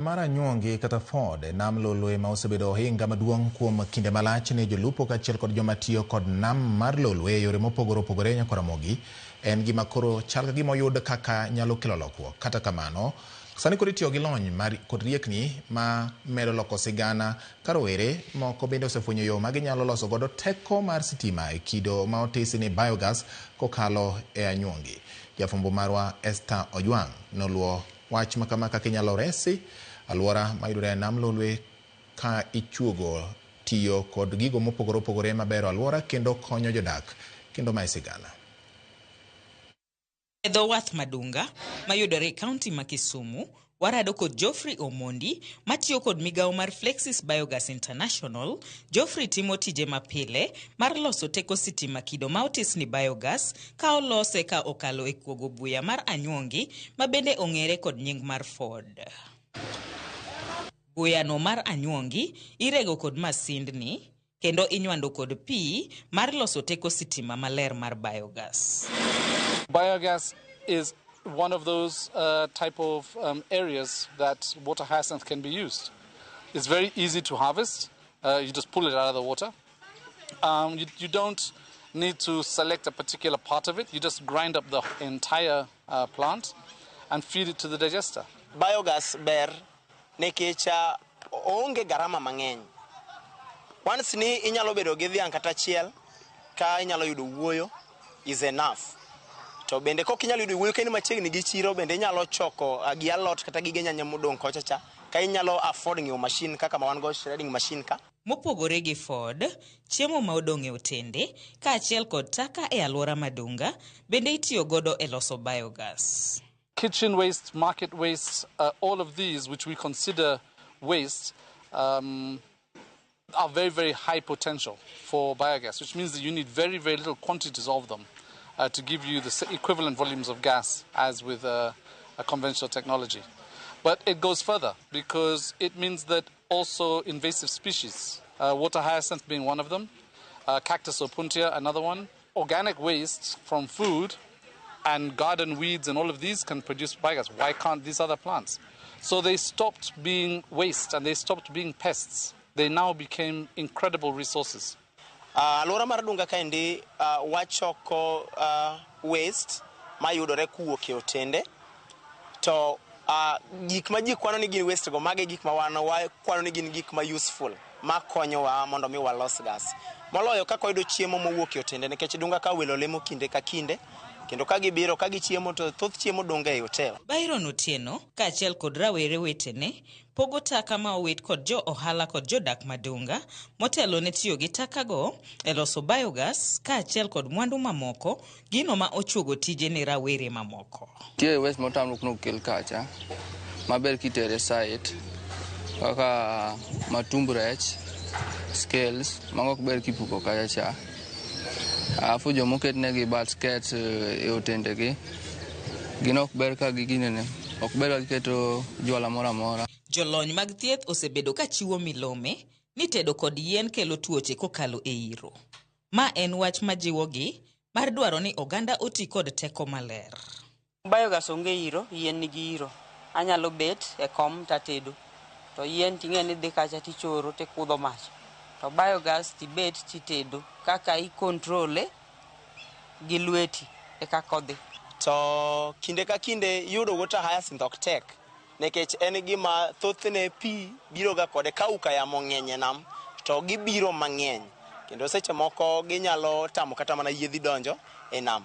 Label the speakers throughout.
Speaker 1: Mar anyuongi kata Ford nam lolwe ma osebedo ohinga maduong' kuom kinde malach ne jolupo kaachiel kod joma tiyo kod nam mar lolwe yore mopogore opogore nyaka Ramogi en gima koro chal ka gima oyud kaka nyalo kelo lokruok. Kata kamano, sani koro itiyo gi lony kod riekni ma medo loko sigana ka Rawere moko bende osefwenyo yo ma ginyalo loso godo teko mar sitima e kido ma otisi ni biogas kokalo e anyuongi. Jafwambo marwa Esther Ojwang' noluwo wach makama kaka inyalo resi alwora mayudore nam lolwe ka ichuogo tiyo kod gigo mopogore opogore mabero alwora kendo konyo jodak kendo mae sigana.
Speaker 2: E dho wath ma Dunga mayudore e kaunti ma Kisumu, warado kod Geoffrey Omondi matiyo kod migawo mar Flexis Biogas International. Geoffrey timo tije mapile mar loso teko sitima kido ma otis ni biogas ka olose ka okalo e kuogo buya mar anyuongi ma bende ong'ere kod nying mar Ford. Buyano mar anyuongi irego kod masindni kendo inywando kod pi mar loso teko sitima maler mar biogas.
Speaker 3: Biogas is one of those type of areas that water hyacinth can be used. It's very easy to harvest. You just pull it out of the water. You don't need to select a particular part of it. You just grind up the entire plant and feed it to the digester.
Speaker 4: Biogas ber nekecha onge garama mang'eny. Once ni inyalo bedo gi dhiang' kata chiel ka inyalo yudo wuoyo is enough. To bende kok inyalo yudo wuoyo keni machiegni gi chiro bende inyalo choko gi alot kata gige nyanya modong' kochacha ka inyalo afford ng'iewo machine kaka ma wan go shredding machine ka.
Speaker 2: Mopogore gi Ford, chiemo ma odong' e otende kaachiel kod taka e alwora ma Dunga bende itiyo godo e loso biogas.
Speaker 3: Kitchen waste, market waste, all of these which we consider waste are very, very high potential for biogas, which means that you need very, very little quantities of them to give you the equivalent volumes of gas as with a conventional technology. But it goes further because it means that also invasive species, water hyacinth being one of them, cactus opuntia another one, organic waste from food and garden weeds and all of these can produce biogas. Why can't these other plants? So they stopped being waste and they stopped being pests. They now became incredible resources.
Speaker 4: Alwora mar Dunga kaendi wachoko waste mayudore kuwuok e otende to gik ma ji kwano ni gin waste go mage gik ma wan kwano ni gin gik ma useful ma konyowa mondo mi walos gas. Moloyo kaka oyudo chiemo mowuok e otende nikech Dunga ka welo lemo kinde ka kinde kendo ka gibiro ka gichiemo to thoth chiemo donga e hotel. Byron
Speaker 2: Otieno kaachiel kod Rawere wetene pogo taka ma owit kod jo ohala kod jodak ma Dunga motelo ne tiyo gi takago e loso biogas kaachiel kod mwandu mamoko gino ma ochuogo tije ne rawere mamoko.
Speaker 5: Tie west motamruok no kel kacha maber kitere site kaka matumb rech, scales mago ok ber kipuko kacha. Afu jomoket negi basket e otendegi gino ok ber ka giginene ok ber ka giketo jwala mora mora.
Speaker 2: Jolony mag thieth osebedo ka chiwo milome ni tedo kod yien kelo tuoche kokalo e iro. Ma en wach majiwogi mar dwaro ni oganda oti kod teko maler.
Speaker 6: Biogas onge iro, yien nigi iro. Anyalo bet e kom tatedo. To yien ting'e ni dhi kacha tichoro tikudho mach. To biogas tibet titedo kaka I kontrole gi lweti e kaka odhi.
Speaker 4: To kinde ka kinde yudo water hyacinth ok tek nikech en gima thothne pi biro ga kode ka uka yamo ng'eny e nam to gibiro mang'eny kendo seche moko ginyalo tamo kata mana yiedhi donjo e nam.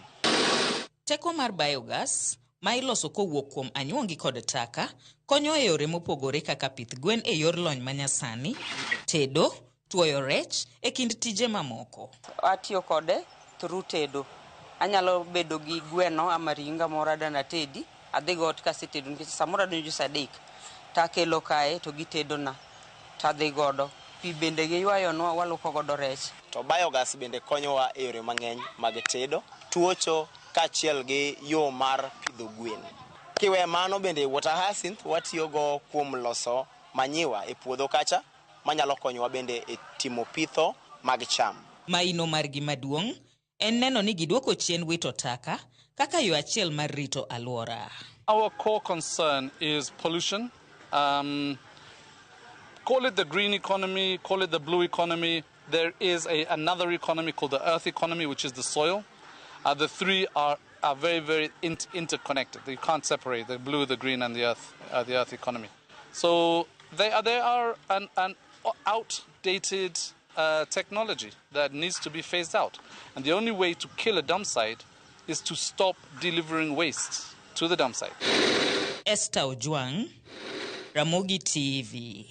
Speaker 2: Teko mar biogas ma iloso kowuok kuom anyuongi kod taka konyo e yore mopogore kaka pith gwen e yor lony manyasani, tedo, tuoyo rech e kind tije mamoko.
Speaker 6: Atiyo kode through tedo. Anyalo bedo gi gweno ama ringa moro dana tedi, adhi got kasetedo nikech samoro adonjo sa adek takelo kae to gitedo na tadhi godo. Pi bende giywayo waluoko godo rech.
Speaker 4: To biogas bende konyowa e yore mang'eny mag tedo, tuocho kaachiel gi yo mar pidho gwen. Kiwe mano bende water hyacinth watiyo go kuom loso manyiwa e puodho kacha manyalo konyowa bende e timo pitho mag cham.
Speaker 2: Maino margi maduong' en neno ni giduoko chien wito taka kaka yo achiel mar rito alwora.
Speaker 3: Our core concern is pollution Call it the green economy, call it the blue economy. There is another economy called the earth economy, which is the soil. The three are very, very interconnected. You can't separate the blue, the green, and the earth economy. So they are an outdated technology that needs to be phased out. And the only way to kill a dump site is to stop delivering waste to the dump site.
Speaker 2: Esther Ojwang, Ramogi TV.